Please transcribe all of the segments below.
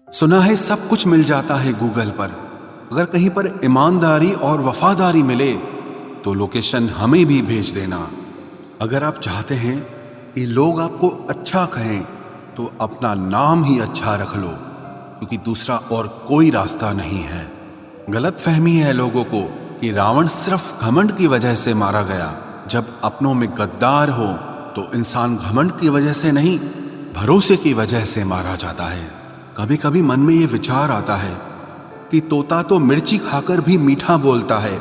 सुना है सब कुछ मिल जाता है गूगल पर। अगर कहीं पर ईमानदारी और वफादारी मिले तो लोकेशन हमें भी भेज देना। अगर आप चाहते हैं कि लोग आपको अच्छा कहें तो अपना नाम ही अच्छा रख लो, क्योंकि दूसरा और कोई रास्ता नहीं है। गलत फहमी है लोगों को कि रावण सिर्फ घमंड की वजह से मारा गया। जब अपनों में गद्दार हो तो इंसान घमंड की वजह से नहीं, भरोसे की वजह से मारा जाता है। कभी कभी मन में ये विचार आता है कि तोता तो मिर्ची खाकर भी मीठा बोलता है,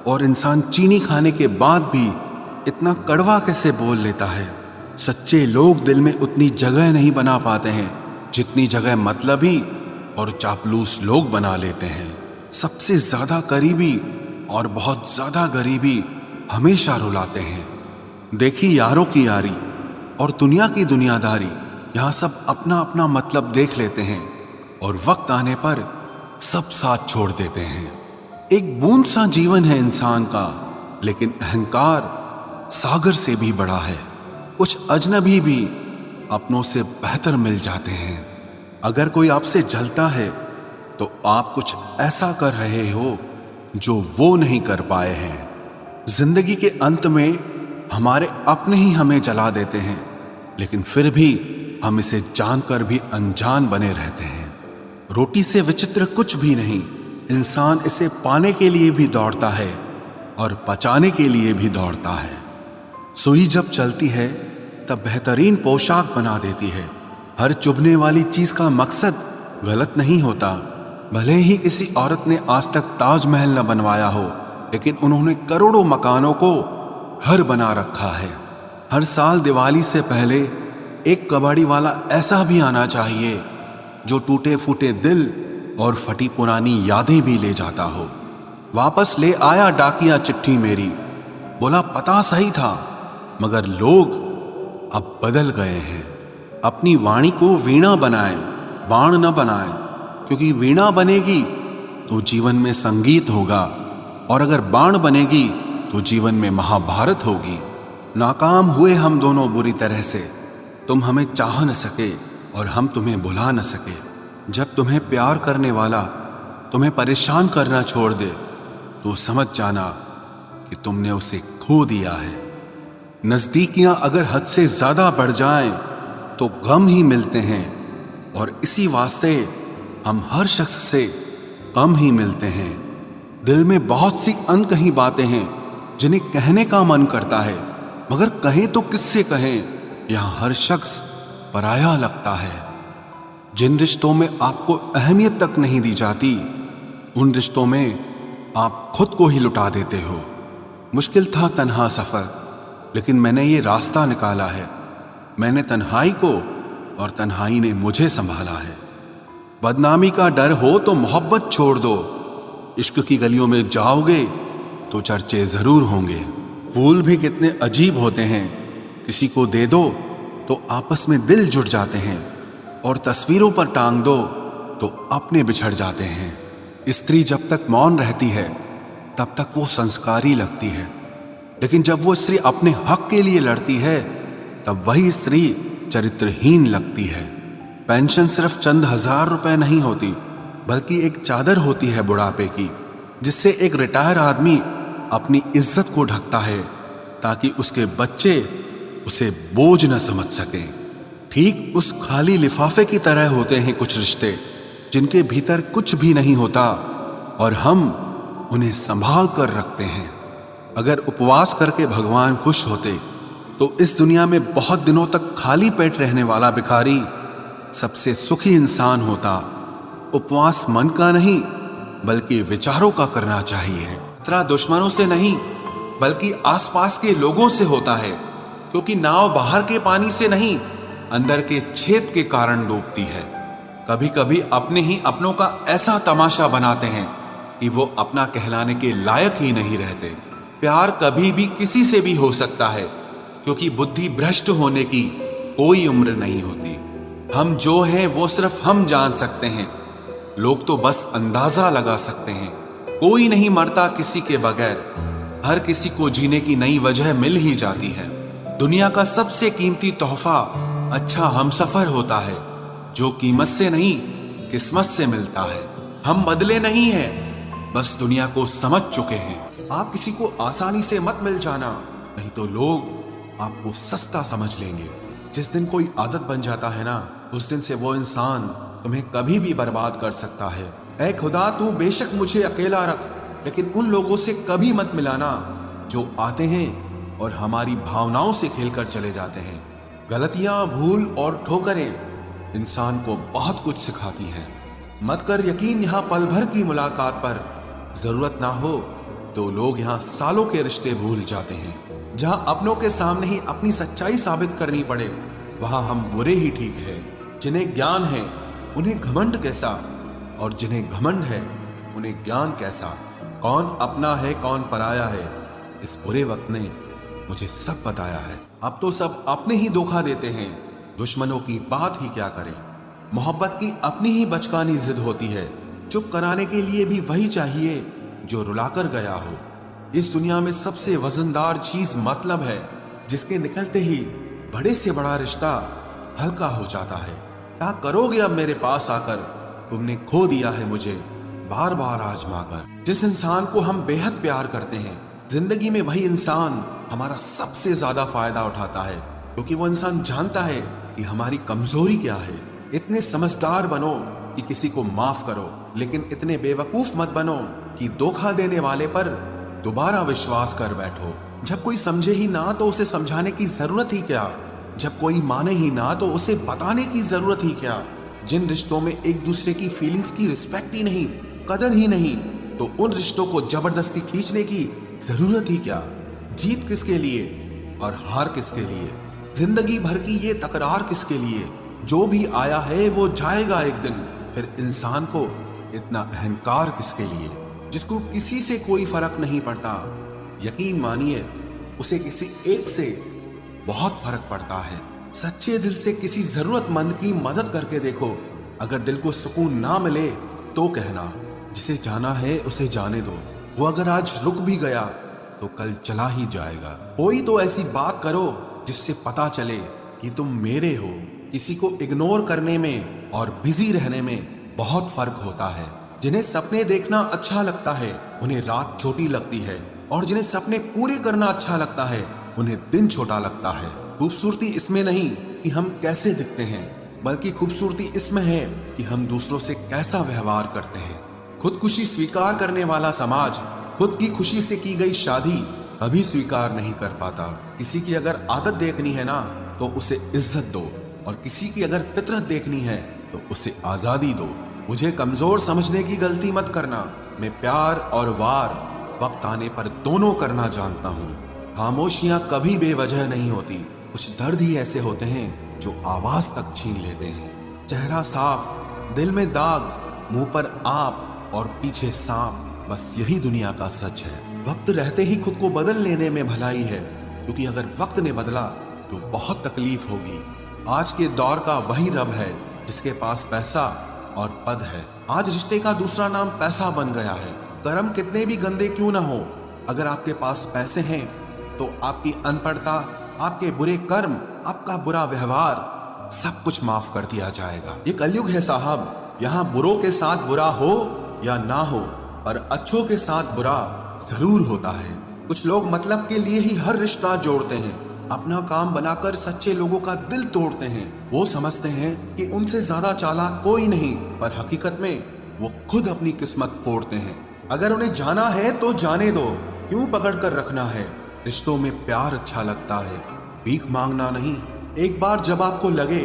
और इंसान चीनी खाने के बाद भी इतना कड़वा कैसे बोल लेता है। सच्चे लोग दिल में उतनी जगह नहीं बना पाते हैं जितनी जगह मतलबी और चापलूस लोग बना लेते हैं। सबसे ज्यादा करीबी और बहुत ज्यादा गरीबी हमेशा रुलाते हैं। देखी यारों की यारी और दुनिया की दुनियादारी, यहाँ सब अपना अपना मतलब देख लेते हैं और वक्त आने पर सब साथ छोड़ देते हैं। एक बूंद सा जीवन है इंसान का, लेकिन अहंकार सागर से भी बड़ा है। कुछ अजनबी भी अपनों से बेहतर मिल जाते हैं। अगर कोई आपसे जलता है तो आप कुछ ऐसा कर रहे हो जो वो नहीं कर पाए हैं। जिंदगी के अंत में हमारे अपने ही हमें जला देते हैं, लेकिन फिर भी हम इसे जानकर भी अनजान बने रहते हैं। रोटी से विचित्र कुछ भी नहीं, इंसान इसे पाने के लिए भी दौड़ता है और पचाने के लिए भी दौड़ता है। सुई जब चलती है तब बेहतरीन पोशाक बना देती है। हर चुभने वाली चीज का मकसद गलत नहीं होता। भले ही किसी औरत ने आज तक ताजमहल न बनवाया हो, लेकिन उन्होंने करोड़ों मकानों को घर बना रखा है। हर साल दिवाली से पहले एक कबाड़ी वाला ऐसा भी आना चाहिए जो टूटे फूटे दिल और फटी पुरानी यादें भी ले जाता हो। वापस ले आया डाकिया चिट्ठी मेरी, बोला पता सही था मगर लोग अब बदल गए हैं। अपनी वाणी को वीणा बनाए, बाण न बनाए, क्योंकि वीणा बनेगी तो जीवन में संगीत होगा, और अगर बाण बनेगी तो जीवन में महाभारत होगी। नाकाम हुए हम दोनों बुरी तरह से। तुम हमें चाह न सके और हम तुम्हें भुला न सके। जब तुम्हें प्यार करने वाला तुम्हें परेशान करना छोड़ दे तो समझ जाना कि तुमने उसे खो दिया है। नजदीकियां अगर हद से ज्यादा बढ़ जाएं तो गम ही मिलते हैं, और इसी वास्ते हम हर शख्स से कम ही मिलते हैं। दिल में बहुत सी अनकही बातें हैं जिन्हें कहने का मन करता है, मगर कहें तो किससे कहें। यहाँ हर शख्स पराया लगता है। जिन रिश्तों में आपको अहमियत तक नहीं दी जाती, उन रिश्तों में आप खुद को ही लुटा देते हो। मुश्किल था तन्हा सफर, लेकिन मैंने ये रास्ता निकाला है। मैंने तन्हाई को और तन्हाई ने मुझे संभाला है। बदनामी का डर हो तो मोहब्बत छोड़ दो। इश्क की गलियों में जाओगे तो चर्चे जरूर होंगे। फूल भी कितने अजीब होते हैं, किसी को दे दो तो आपस में दिल जुड़ जाते हैं, और तस्वीरों पर टांग दो तो अपने बिछड़ जाते हैं। स्त्री जब तक मौन रहती है तब तक वो संस्कारी लगती है, लेकिन जब वो स्त्री अपने हक के लिए लड़ती है तब वही स्त्री चरित्रहीन लगती है। पेंशन सिर्फ चंद हजार रुपए नहीं होती, बल्कि एक चादर होती है बुढ़ापे की, जिससे एक रिटायर आदमी अपनी इज्जत को ढकता है ताकि उसके बच्चे उसे बोझ न समझ सकें। ठीक उस खाली लिफाफे की तरह होते हैं कुछ रिश्ते जिनके भीतर कुछ भी नहीं होता और हम उन्हें संभाल कर रखते हैं। अगर उपवास करके भगवान खुश होते तो इस दुनिया में बहुत दिनों तक खाली पेट रहने वाला भिखारी सबसे सुखी इंसान होता। उपवास मन का नहीं बल्कि विचारों का करना चाहिए। खतरा दुश्मनों से नहीं बल्कि आसपास के लोगों से होता है, क्योंकि नाव बाहर के पानी से नहीं अंदर के छेद के कारण डूबती है। कभी कभी अपने ही अपनों का ऐसा तमाशा बनाते हैं कि वो अपना कहलाने के लायक ही नहीं रहते। प्यार कभी भी किसी से भी हो सकता है, क्योंकि बुद्धि भ्रष्ट होने की कोई उम्र नहीं होती। हम जो हैं वो सिर्फ हम जान सकते हैं, लोग तो बस अंदाजा लगा सकते हैं। कोई नहीं मरता किसी के बगैर, हर किसी को जीने की नई वजह मिल ही जाती है। दुनिया का सबसे कीमती तोहफा अच्छा हमसफर होता है, जो कीमत से नहीं किस्मत से मिलता है। हम बदले नहीं हैं, बस दुनिया को समझ चुके हैं। आप किसी को आसानी से मत मिल जाना, नहीं तो लोग आपको सस्ता समझ लेंगे। जिस दिन कोई आदत बन जाता है ना, उस दिन से वो इंसान तुम्हें कभी भी बर्बाद कर सकता है। ऐ खुदा, तू बेशक मुझे अकेला रख, लेकिन उन लोगों से कभी मत मिलाना जो आते हैं और हमारी भावनाओं से खेलकर चले जाते हैं। गलतियां, भूल और ठोकरें इंसान को बहुत कुछ सिखाती हैं। मत कर यकीन यहाँ पल भर की मुलाकात पर, जरूरत ना हो तो लोग यहाँ सालों के रिश्ते भूल जाते हैं। जहां अपनों के सामने ही अपनी सच्चाई साबित करनी पड़े, वहां हम बुरे ही ठीक है। जिन्हें ज्ञान है उन्हें घमंड कैसा, और जिन्हें घमंड है उन्हें ज्ञान कैसा। कौन अपना है कौन पराया है, इस बुरे वक्त ने मुझे सब बताया है। अब तो सब अपने ही धोखा देते हैं, दुश्मनों की बात ही क्या करें। मोहब्बत की अपनी ही बचकानी जिद होती है, चुप कराने के लिए भी वही चाहिए जो रुलाकर गया हो। इस दुनिया में सबसे वजनदार चीज मतलब है, जिसके निकलते ही बड़े से बड़ा रिश्ता हल्का हो जाता है। क्या करोगे अब मेरे पास आकर, तुमने खो दिया है मुझे बार बार आजमा कर। जिस इंसान को हम बेहद प्यार करते हैं, जिंदगी में वही इंसान हमारा सबसे ज्यादा फायदा उठाता है, क्योंकि वो इंसान जानता है कि हमारी कमजोरी क्या है। इतने समझदार बनो कि किसी को माफ करो, लेकिन इतने बेवकूफ मत बनो कि धोखा देने वाले पर दोबारा विश्वास कर बैठो। जब कोई समझे ही ना तो उसे समझाने की जरूरत ही क्या, जब कोई माने ही ना तो उसे बताने की जरूरत ही क्या। जिन रिश्तों में एक दूसरे की फीलिंग्स की रिस्पेक्ट ही नहीं, कदर ही नहीं, तो उन रिश्तों को जबरदस्ती खींचने की जरूरत ही क्या। जीत किसके लिए और हार किसके लिए, जिंदगी भर की ये तकरार किसके लिए। जो भी आया है वो जाएगा एक दिन, फिर इंसान को इतना अहंकार किसके लिए, जिसको किसी से कोई फर्क नहीं पड़ता। यकीन मानिए, उसे किसी एक से बहुत फर्क पड़ता है। सच्चे दिल से किसी जरूरतमंद की मदद करके देखो। अगर दिल को सुकून ना मिले तो कहना, जिसे जाना है उसे जाने दो। वो अगर आज रुक भी गया तो कल चला ही जाएगा। कोई तो ऐसी बात करो जिससे पता चले कि तुम मेरे हो। किसी को इग्नोर करने में और बिजी रहने में बहुत फर्क होता है। जिन्हें सपने देखना अच्छा लगता है उन्हें रात छोटी लगती है, और जिन्हें सपने पूरे करना अच्छा लगता है उन्हें दिन छोटा लगता है। खूबसूरती इसमें नहीं कि हम कैसे दिखते हैं, बल्कि खूबसूरती इसमें है कि हम दूसरों से कैसा व्यवहार करते हैं। खुदकुशी स्वीकार करने वाला समाज खुद की खुशी से की गई शादी कभी स्वीकार नहीं कर पाता। किसी की अगर आदत देखनी है ना तो उसे इज्जत दो, और किसी की अगर फितरत देखनी है तो उसे आजादी दो। मुझे कमजोर समझने की गलती मत करना। मैं प्यार और वार वक्त आने पर दोनों करना जानता हूँ। खामोशियां कभी बेवजह नहीं होती। कुछ दर्द ही ऐसे होते हैं जो आवाज तक छीन लेते हैं। चेहरा साफ, दिल में दाग, मुंह पर आप और पीछे सांप, बस यही दुनिया का सच है। वक्त रहते ही खुद को बदल लेने में भलाई है, क्योंकि अगर वक्त ने बदला तो बहुत तकलीफ होगी। आज के दौर का वही रब है जिसके पास पैसा और पद है। आज रिश्ते का दूसरा नाम पैसा बन गया है। कर्म कितने भी गंदे क्यों ना हो, अगर आपके पास पैसे हैं तो आपकी अनपढ़ता, आपके बुरे कर्म, आपका बुरा व्यवहार, सब कुछ माफ कर दिया जाएगा। ये कलयुग है साहब, यहाँ बुरों के साथ बुरा हो या ना हो, पर अच्छों के साथ बुरा जरूर होता है। कुछ लोग मतलब के लिए ही हर रिश्ता जोड़ते हैं, अपना काम बनाकर सच्चे लोगों का दिल तोड़ते हैं। वो समझते हैं कि उनसे ज्यादा चालाक कोई नहीं, पर हकीकत में वो खुद अपनी किस्मत फोड़ते हैं। अगर उन्हें जाना है तो जाने दो, क्यों पकड़ कर रखना है। रिश्तों में प्यार अच्छा लगता है, भीख मांगना नहीं। एक बार जब आपको लगे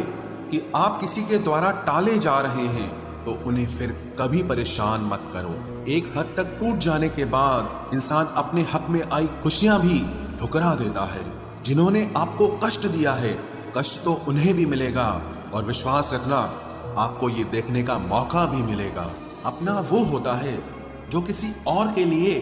कि आप किसी के द्वारा टाले जा रहे हैं तो उन्हें फिर कभी परेशान मत करो। एक हद तक टूट जाने के बाद इंसान अपने हक में आई खुशियां भी ठुकरा देता है। जिन्होंने आपको कष्ट दिया है, कष्ट तो उन्हें भी मिलेगा, और विश्वास रखना आपको ये देखने का मौका भी मिलेगा। अपना वो होता है जो किसी और के लिए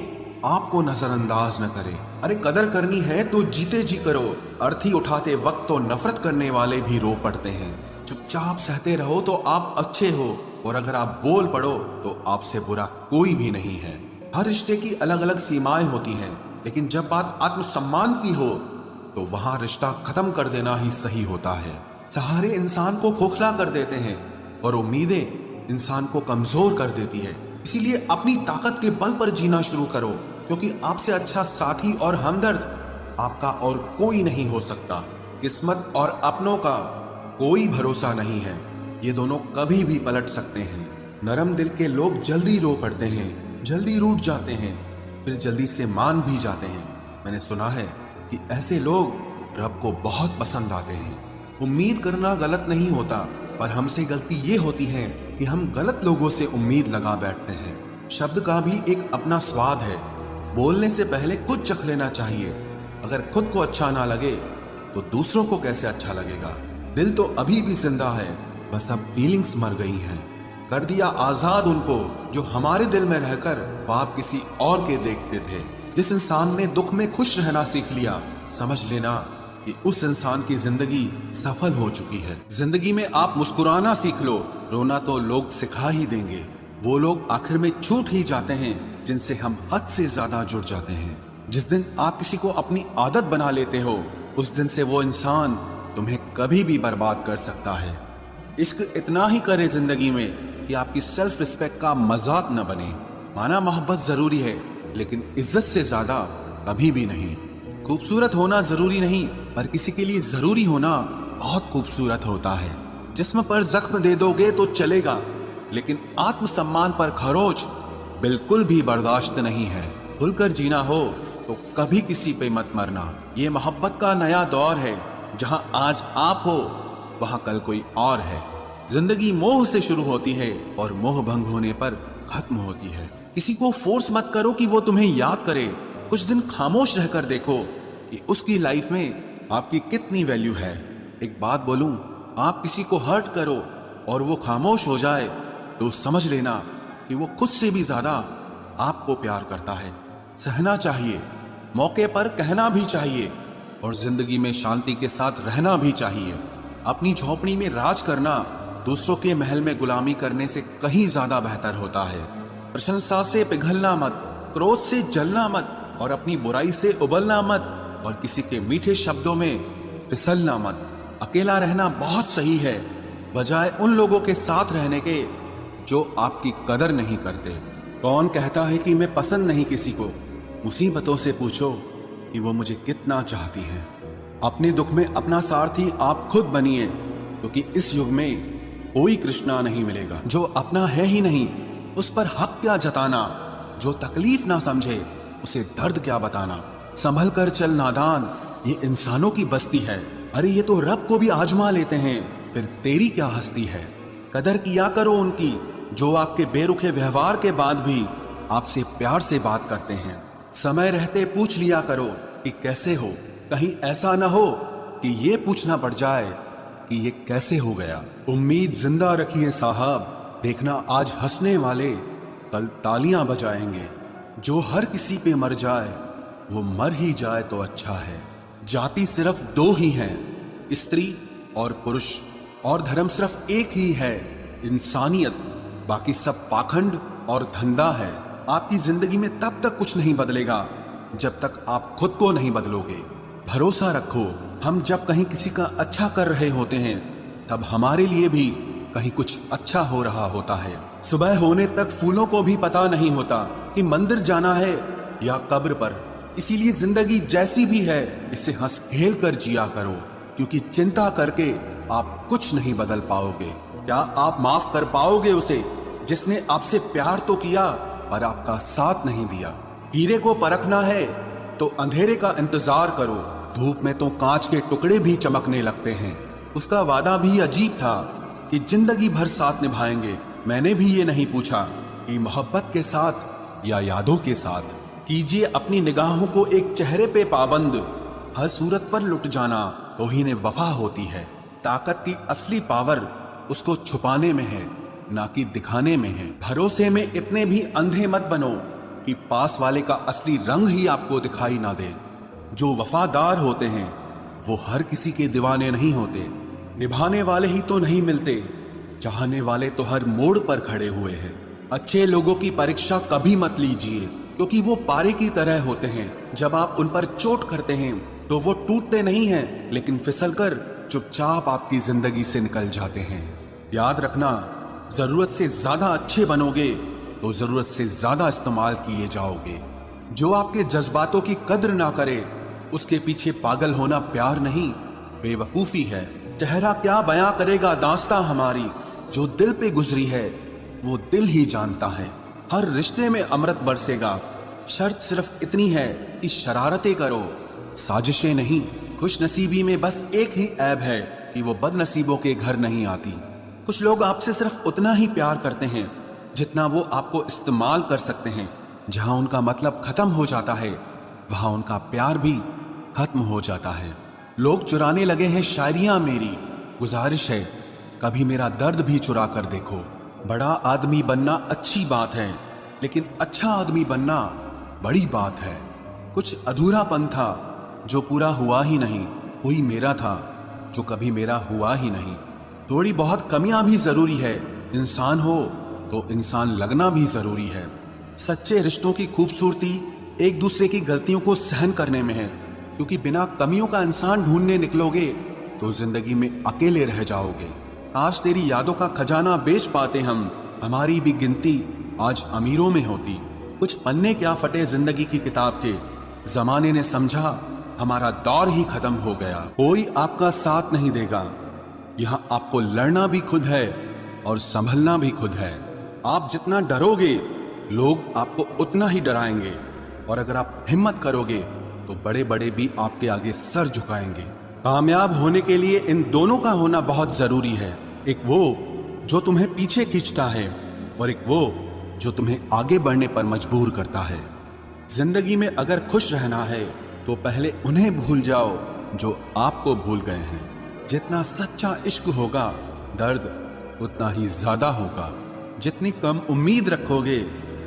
आपको नजरअंदाज न करे। अरे कदर करनी है तो जीते जी करो। अर्थी उठाते वक्त तो नफरत करने वाले भी रो पड़ते हैं। चुपचाप सहते रहो तो आप अच्छे हो, और अगर आप बोल पड़ो तो आपसे बुरा कोई भी नहीं है। हर रिश्ते की अलग अलग सीमाएं होती हैं, लेकिन जब बात आत्मसम्मान की हो तो वहां रिश्ता खत्म कर देना ही सही होता है। सहारे इंसान को खोखला कर देते हैं और उम्मीदें इंसान को कमजोर कर देती है। इसीलिए अपनी ताकत के बल पर जीना शुरू करो, क्योंकि आपसे अच्छा साथी और हमदर्द आपका और कोई नहीं हो सकता। किस्मत और अपनों का कोई भरोसा नहीं है, ये दोनों कभी भी पलट सकते हैं। नरम दिल के लोग जल्दी रो पड़ते हैं, जल्दी रूठ जाते हैं, फिर जल्दी से मान भी जाते हैं। मैंने सुना है कि ऐसे लोग रब को बहुत पसंद आते हैं। उम्मीद करना गलत नहीं होता, पर हमसे गलती ये होती है कि हम गलत लोगों से उम्मीद लगा बैठते हैं। शब्द का भी एक अपना स्वाद है, बोलने से पहले खुद चख लेना चाहिए। अगर खुद को अच्छा ना लगे तो दूसरों को कैसे अच्छा लगेगा। दिल तो अभी भी जिंदा है, बस अब फीलिंग्स मर गई हैं। कर दिया आजाद उनको जो हमारे दिल में रहकर ख्वाब किसी और के देखते थे। जिस इंसान ने दुख में खुश रहना सीख लिया, समझ लेना कि उस इंसान की जिंदगी सफल हो चुकी है। जिंदगी में आप मुस्कुराना सीख लो, रोना तो लोग सिखा ही देंगे। वो लोग आखिर में छूट ही जाते हैं जिनसे हम हद से ज्यादा जुड़ जाते हैं। जिस दिन आप किसी को अपनी आदत बना लेते हो, उस दिन से वो इंसान तुम्हें कभी भी बर्बाद कर सकता है। इश्क इतना ही करे जिंदगी में कि आपकी सेल्फ रिस्पेक्ट का मजाक न बने। माना मोहब्बत जरूरी है, लेकिन इज्जत से ज्यादा कभी भी नहीं। खूबसूरत होना जरूरी नहीं, पर किसी के लिए जरूरी होना बहुत खूबसूरत होता है। जिस्म पर जख्म दे दोगे तो चलेगा, लेकिन आत्मसम्मान पर खरोच बिल्कुल भी बर्दाश्त नहीं है। खुलकर जीना हो तो कभी किसी पे मत मरना। ये मोहब्बत का नया दौर है, जहां आज आप हो वहां कल कोई और है। जिंदगी मोह से शुरू होती है और मोह भंग होने पर खत्म होती है। किसी को फोर्स मत करो कि वो तुम्हें याद करे। कुछ दिन खामोश रहकर देखो कि उसकी लाइफ में आपकी कितनी वैल्यू है। एक बात बोलूं, आप किसी को हर्ट करो और वो खामोश हो जाए तो समझ लेना कि वो खुद से भी ज्यादा आपको प्यार करता है। सहना चाहिए, मौके पर कहना भी चाहिए, और जिंदगी में शांति के साथ रहना भी चाहिए। अपनी झोपड़ी में राज करना दूसरों के महल में गुलामी करने से कहीं ज्यादा बेहतर होता है। प्रशंसा से पिघलना मत, क्रोध से जलना मत, और अपनी बुराई से उबलना मत, और किसी के मीठे शब्दों में फिसलना मत। अकेला रहना बहुत सही है, बजाय उन लोगों के साथ रहने के जो आपकी कदर नहीं करते। कौन कहता है कि मैं पसंद नहीं किसी को? मुसीबतों से पूछो कि वो मुझे कितना चाहती हैं। अपने दुख में अपना सारथी आप खुद बनिए, क्योंकि इस युग में कोई कृष्णा नहीं मिलेगा। जो अपना है ही नहीं, उस पर हक क्या जताना। जो तकलीफ ना समझे, उसे दर्द क्या बताना। संभल कर चल नादान, ये इंसानों की बस्ती है। अरे ये तो रब को भी आजमा लेते हैं, फिर तेरी क्या हस्ती है। कदर किया करो उनकी जो आपके बेरुखे व्यवहार के बाद भी आपसे प्यार से बात करते हैं। समय रहते पूछ लिया करो कि कैसे हो, कहीं ऐसा ना हो कि ये पूछना पड़ जाए कि ये कैसे हो गया। उम्मीद जिंदा रखिए साहब, देखना आज हंसने वाले कल तालियां बजाएंगे। जो हर किसी पे मर जाए वो मर ही जाए तो अच्छा है। जाति सिर्फ दो ही हैं, स्त्री और पुरुष, और धर्म सिर्फ एक ही है, इंसानियत। बाकी सब पाखंड और धंधा है। आपकी जिंदगी में तब तक कुछ नहीं बदलेगा जब तक आप खुद को नहीं बदलोगे। भरोसा रखो, हम जब कहीं किसी का अच्छा कर रहे होते हैं तब हमारे लिए भी कहीं कुछ अच्छा हो रहा होता है। सुबह होने तक फूलों को भी पता नहीं होता कि मंदिर जाना है या कब्र पर। इसीलिए जिंदगी जैसी भी है इसे हंस खेल कर जिया करो, क्योंकि चिंता करके आप कुछ नहीं बदल पाओगे। क्या आप माफ कर पाओगे उसे जिसने आपसे प्यार तो किया पर आपका साथ नहीं दिया। हीरे को परखना है तो अंधेरे का इंतजार करो, धूप में तो कांच के टुकड़े भी चमकने लगते हैं। उसका वादा भी अजीब था कि जिंदगी भर साथ निभाएंगे। मैंने भी ये नहीं पूछा कि मोहब्बत के साथ या यादों के साथ। कीजिए अपनी निगाहों को एक चेहरे पे पाबंद, हर सूरत पर लुट जाना तौहीन वफा होती है। ताकत की असली पावर उसको छुपाने में है, ना कि दिखाने में है। भरोसे में इतने भी अंधे मत बनो कि पास वाले का असली रंग ही आपको दिखाई ना दे। जो वफादार होते हैं वो हर किसी के दीवाने नहीं होते। निभाने वाले ही तो नहीं मिलते, चाहने वाले तो हर मोड़ पर खड़े हुए हैं। अच्छे लोगों की परीक्षा कभी मत लीजिए, क्योंकि वो पारे की तरह होते हैं। जब आप उन पर चोट करते हैं तो वो टूटते नहीं हैं, लेकिन फिसलकर चुपचाप आपकी जिंदगी से निकल जाते हैं। याद रखना, जरूरत से ज्यादा अच्छे बनोगे तो जरूरत से ज्यादा इस्तेमाल किए जाओगे। जो आपके जज्बातों की कद्र ना करे उसके पीछे पागल होना प्यार नहीं, बेवकूफी है। चेहरा क्या बयां करेगा दास्तां हमारी, जो दिल पे गुजरी है वो दिल ही जानता है। हर रिश्ते में अमृत बरसेगा, शर्त सिर्फ इतनी है कि शरारतें करो, साजिशें नहीं। खुश नसीबी में बस एक ही ऐब है कि वो बदनसीबों के घर नहीं आती। कुछ लोग आपसे सिर्फ उतना ही प्यार करते हैं जितना वो आपको इस्तेमाल कर सकते हैं। जहां उनका मतलब खत्म हो जाता है वहां उनका प्यार भी खत्म हो जाता है। लोग चुराने लगे हैं शायरियां मेरी, गुजारिश है कभी मेरा दर्द भी चुरा कर देखो। बड़ा आदमी बनना अच्छी बात है, लेकिन अच्छा आदमी बनना बड़ी बात है। कुछ अधूरापन था जो पूरा हुआ ही नहीं, कोई मेरा था जो कभी मेरा हुआ ही नहीं। थोड़ी बहुत कमियां भी जरूरी है, इंसान हो तो इंसान लगना भी जरूरी है। सच्चे रिश्तों की खूबसूरती एक दूसरे की गलतियों को सहन करने में है, क्योंकि बिना कमियों का इंसान ढूंढने निकलोगे तो जिंदगी में अकेले रह जाओगे। आज तेरी यादों का खजाना बेच पाते हम, हमारी भी गिनती आज अमीरों में होती। कुछ पन्ने क्या फटे जिंदगी की किताब के, जमाने ने समझा हमारा दौर ही खत्म हो गया। कोई आपका साथ नहीं देगा, यहाँ आपको लड़ना भी खुद है और संभलना भी खुद है। आप जितना डरोगे लोग आपको उतना ही डराएंगे, और अगर आप हिम्मत करोगे तो बड़े बड़े भी आपके आगे सर झुकाएंगे। कामयाब होने के लिए इन दोनों का होना बहुत जरूरी है, एक वो जो तुम्हें पीछे खींचता है और एक वो जो तुम्हें आगे बढ़ने पर मजबूर करता है। जिंदगी में अगर खुश रहना है तो पहले उन्हें भूल जाओ जो आपको भूल गए हैं। जितना सच्चा इश्क होगा दर्द उतना ही ज्यादा होगा। जितनी कम उम्मीद रखोगे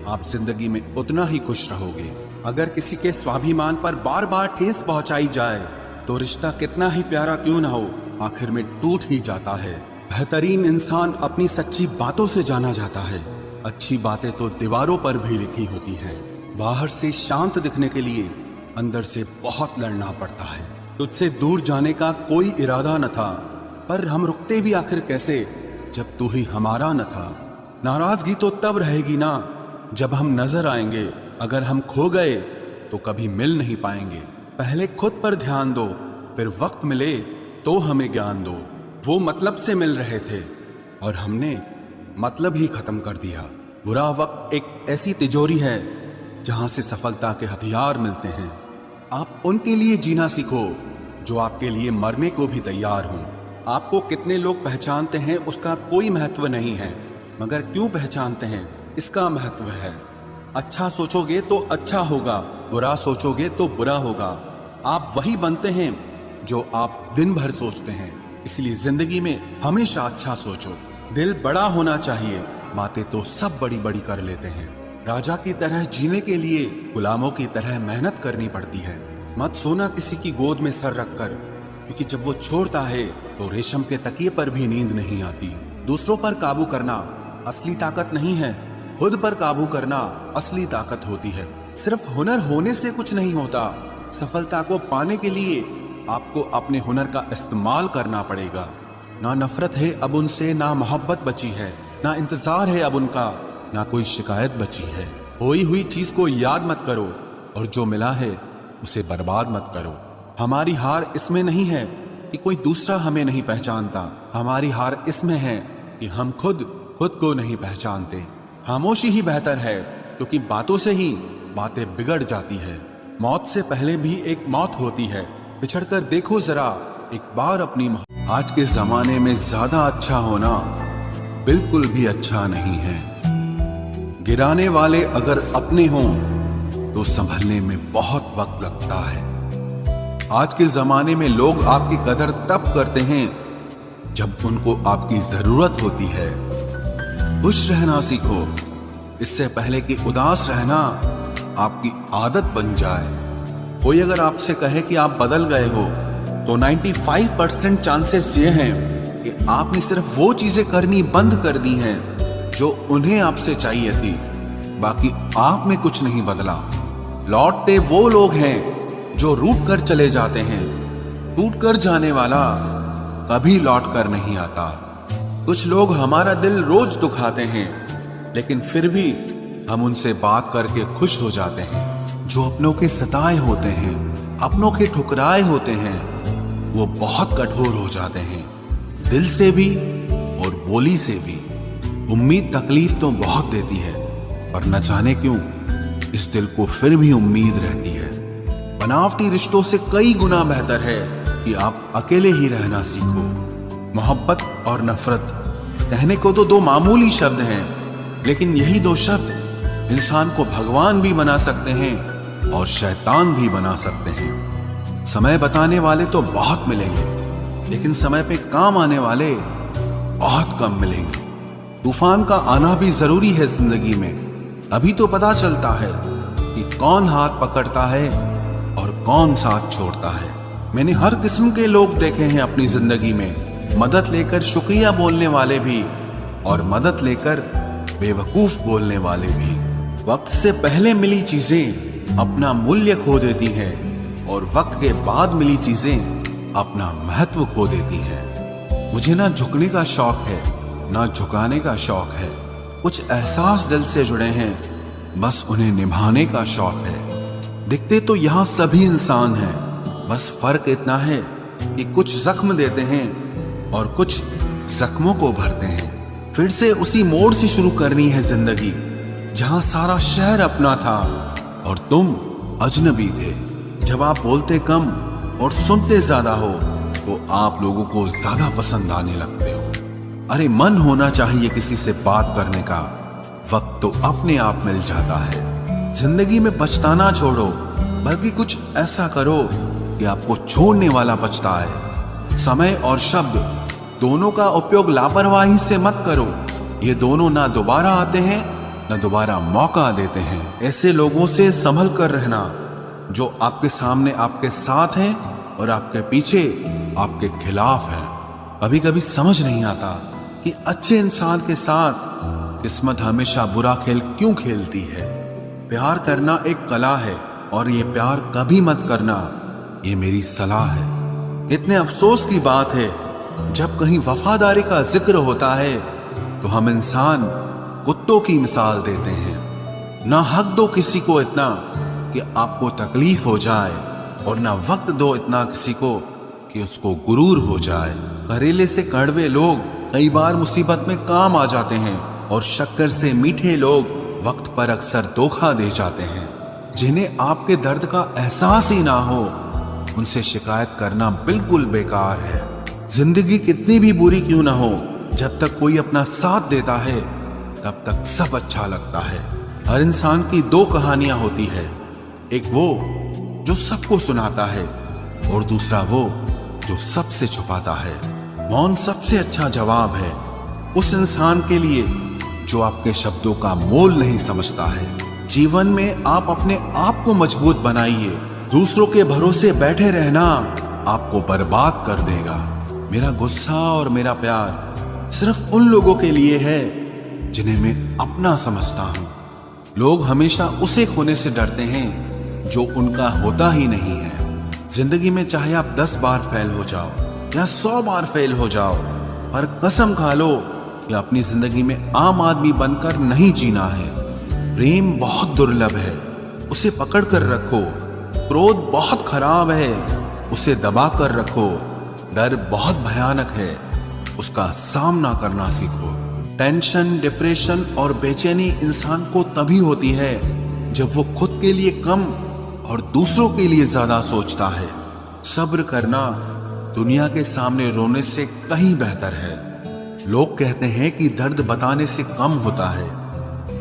आप जिंदगी में उतना ही खुश रहोगे। अगर किसी के स्वाभिमान पर बार बार ठेस पहुंचाई जाए तो रिश्ता कितना ही प्यारा क्यों ना हो आखिर में टूट ही जाता है। बेहतरीन इंसान अपनी सच्ची बातों से जाना जाता है। अच्छी बातें तो दीवारों पर भी लिखी होती हैं। बाहर से शांत दिखने के लिए अंदर से बहुत लड़ना पड़ता है। तुझसे दूर जाने का कोई इरादा न था, पर हम रुकते भी आखिर कैसे जब तू ही हमारा न था। नाराजगी तो तब रहेगी ना जब हम नजर आएंगे, अगर हम खो गए तो कभी मिल नहीं पाएंगे। पहले खुद पर ध्यान दो, फिर वक्त मिले तो हमें ज्ञान दो। वो मतलब से मिल रहे थे और हमने मतलब ही खत्म कर दिया। बुरा वक्त एक ऐसी तिजोरी है जहां से सफलता के हथियार मिलते हैं। आप उनके लिए जीना सीखो जो आपके लिए मरने को भी तैयार हों। आपको कितने लोग पहचानते हैं उसका कोई महत्व नहीं है, मगर क्यों पहचानते हैं इसका महत्व है। अच्छा सोचोगे तो अच्छा होगा, बुरा सोचोगे तो बुरा होगा। आप वही बनते हैं जो आप दिन भर सोचते हैं, इसलिए जिंदगी में हमेशा अच्छा सोचो। दिल बड़ा होना चाहिए, बातें तो सब बड़ी बड़ी कर लेते हैं। राजा की तरह जीने के लिए गुलामों की तरह मेहनत करनी पड़ती है। मत सोना किसी की गोद में सर रखकर, क्योंकि जब वो छोड़ता है तो रेशम के तकिए पर भी नींद नहीं आती। दूसरों पर काबू करना असली ताकत नहीं है, खुद पर काबू करना असली ताकत होती है। सिर्फ हुनर होने से कुछ नहीं होता, सफलता को पाने के लिए आपको अपने हुनर का इस्तेमाल करना पड़ेगा। ना नफरत है अब उनसे, ना मोहब्बत बची है, ना इंतजार है अब उनका, ना कोई शिकायत बची है। खोई हुई चीज को याद मत करो और जो मिला है उसे बर्बाद मत करो। हमारी हार इसमें नहीं है कि कोई दूसरा हमें नहीं पहचानता, हमारी हार इसमें है कि हम खुद को नहीं पहचानते। खामोशी ही बेहतर है, क्योंकि बातों से ही बातें बिगड़ जाती है। मौत से पहले भी एक मौत होती है, पिछड़कर देखो जरा एक बार अपनी। आज के जमाने में ज्यादा अच्छा होना बिल्कुल भी अच्छा नहीं है। गिराने वाले अगर अपने हों तो संभलने में बहुत वक्त लगता है। आज के जमाने में लोग आपकी कदर तब करते हैं जब उनको आपकी जरूरत होती है। खुश रहना सीखो, इससे पहले कि उदास रहना आपकी आदत बन जाए। कोई अगर आपसे कहे कि आप बदल गए हो तो 95% चांसेस ये हैं कि आपने सिर्फ वो चीजें करनी बंद कर दी हैं जो उन्हें आपसे चाहिए थी। बाकी आप में कुछ नहीं बदला। लौटते वो लोग हैं जो रूठ कर चले जाते हैं, टूट कर जाने वाला कभी लौट कर नहीं आता। कुछ लोग हमारा दिल रोज दुखाते हैं, लेकिन फिर भी हम उनसे बात करके खुश हो जाते हैं। जो अपनों के सताए होते हैं, अपनों के ठुकराए होते हैं, वो बहुत कठोर हो जाते हैं, दिल से भी और बोली से भी। उम्मीद तकलीफ तो बहुत देती है, पर न जाने क्यों इस दिल को फिर भी उम्मीद रहती है। बनावटी रिश्तों से कई गुना बेहतर है कि आप अकेले ही रहना सीखो। मोहब्बत और नफरत कहने को तो दो मामूली शब्द हैं, लेकिन यही दो शब्द इंसान को भगवान भी बना सकते हैं और शैतान भी बना सकते हैं। समय बताने वाले तो बहुत मिलेंगे, लेकिन समय पे काम आने वाले बहुत कम मिलेंगे। तूफान का आना भी जरूरी है जिंदगी में, अभी तो पता चलता है कि कौन हाथ पकड़ता है और कौन साथ छोड़ता है। मैंने हर किस्म के लोग देखे हैं अपनी जिंदगी में, मदद लेकर शुक्रिया बोलने वाले भी और मदद लेकर बेवकूफ बोलने वाले भी। वक्त से पहले मिली चीजें अपना मूल्य खो देती हैं और वक्त के बाद मिली चीजें अपना महत्व खो देती हैं। मुझे ना झुकने का शौक है, ना झुकाने का शौक है। कुछ एहसास दिल से जुड़े हैं, बस उन्हें निभाने का शौक है। दिखते तो यहाँ सभी इंसान हैं, बस फर्क इतना है कि कुछ जख्म देते हैं और कुछ जख्मों को भरते हैं। फिर से उसी मोड़ से शुरू करनी है जिंदगी, जहाँ सारा शहर अपना था और तुम अजनबी थे। जब आप बोलते कम और सुनते ज्यादा हो, तो आप लोगों को ज्यादा पसंद आने लगते हो। अरे मन होना चाहिए किसी से बात करने का, वक्त तो अपने आप मिल जाता है। जिंदगी में पछताना छोड़ो, बल्कि कुछ ऐसा करो कि आपको छोड़ने वाला पछताए। समय और शब्द दोनों का उपयोग लापरवाही से मत करो, ये दोनों ना दोबारा आते हैं ना दोबारा मौका देते हैं। ऐसे लोगों से संभल कर रहना जो आपके सामने आपके साथ हैं और आपके पीछे आपके खिलाफ हैं। कभी कभी समझ नहीं आता कि अच्छे इंसान के साथ किस्मत हमेशा बुरा खेल क्यों खेलती है। प्यार करना एक कला है और ये प्यार कभी मत करना, ये मेरी सलाह है। इतने अफसोस की बात है, जब कहीं वफादारी का जिक्र होता है तो हम इंसान कुत्तों की मिसाल देते हैं। ना हक दो किसी को इतना कि आपको तकलीफ हो जाए, और ना वक्त दो इतना किसी को कि उसको गुरूर हो जाए। करेले से कड़वे लोग कई बार मुसीबत में काम आ जाते हैं, और शक्कर से मीठे लोग वक्त पर अक्सर धोखा दे जाते हैं। जिन्हें आपके दर्द का एहसास ही ना हो, उनसे शिकायत करना बिल्कुल बेकार है। जिंदगी कितनी भी बुरी क्यों ना हो, जब तक कोई अपना साथ देता है तब तक सब अच्छा लगता है। हर इंसान की दो कहानियां होती है, एक वो जो सबको सुनाता है और दूसरा वो जो सबसे छुपाता है। मौन सबसे अच्छा जवाब है उस इंसान के लिए जो आपके शब्दों का मोल नहीं समझता है। जीवन में आप अपने आप को मजबूत बनाइए, दूसरों के भरोसे बैठे रहना आपको बर्बाद कर देगा। मेरा गुस्सा और मेरा प्यार सिर्फ उन लोगों के लिए है जिन्हें मैं अपना समझता हूँ। लोग हमेशा उसे खोने से डरते हैं जो उनका होता ही नहीं है। जिंदगी में चाहे आप 10 बार फेल हो जाओ या 100 बार फेल हो जाओ, पर कसम खा लो कि अपनी जिंदगी में आम आदमी बनकर नहीं जीना है। प्रेम बहुत दुर्लभ है, उसे पकड़ कर रखो। क्रोध बहुत खराब है, उसे दबा कर रखो। डर बहुत भयानक है, उसका सामना करना सीखो। टेंशन, डिप्रेशन और बेचैनी इंसान को तभी होती है जब वो खुद के लिए कम और दूसरों के लिए ज्यादा सोचता है। सब्र करना दुनिया के सामने रोने से कहीं बेहतर है। लोग कहते हैं कि दर्द बताने से कम होता है,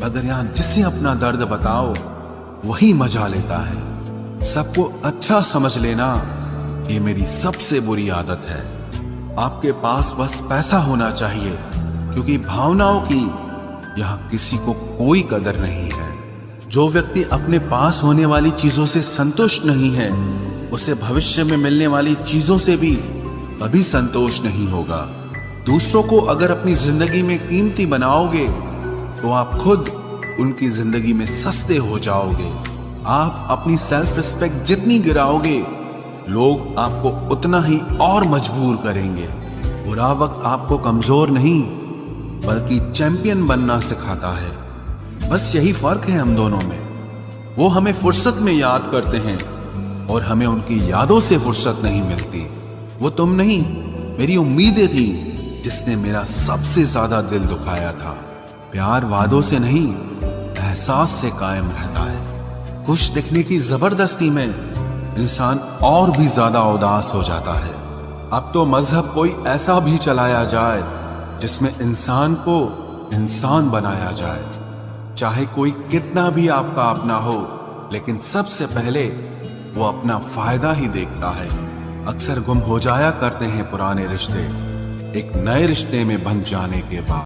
मगर यहाँ जिसे अपना दर्द बताओ वही मजा लेता है। सबको अच्छा समझ लेना ये मेरी सबसे बुरी आदत है। आपके पास बस पैसा होना चाहिए, क्योंकि भावनाओं की यहाँ किसी को कोई कदर नहीं है। जो व्यक्ति अपने पास होने वाली चीजों से संतुष्ट नहीं है, उसे भविष्य में मिलने वाली चीजों से भी कभी संतोष नहीं होगा। दूसरों को अगर अपनी जिंदगी में कीमती बनाओगे तो आप खुद उनकी जिंदगी में सस्ते हो जाओगे। आप अपनी सेल्फ रिस्पेक्ट जितनी गिराओगे, लोग आपको उतना ही और मजबूर करेंगे। बुरा वक्त आपको कमजोर नहीं बल्कि चैंपियन बनना सिखाता है। बस यही फर्क है हम दोनों में। वो हमें फुर्सत में याद करते हैं और हमें उनकी यादों से फुर्सत नहीं मिलती। वो तुम नहीं, मेरी उम्मीदें थी जिसने मेरा सबसे ज्यादा दिल दुखाया था। प्यार वादों से नहीं, एहसास से कायम रहता है। खुश दिखने की जबरदस्ती में इंसान और भी ज्यादा उदास हो जाता है। अब तो मजहब कोई ऐसा भी चलाया जाए जिसमें इंसान को इंसान बनाया जाए। चाहे कोई कितना भी आपका अपना हो, लेकिन सबसे पहले वो अपना फायदा ही देखता है। अक्सर गुम हो जाया करते हैं पुराने रिश्ते एक नए रिश्ते में बन जाने के बाद।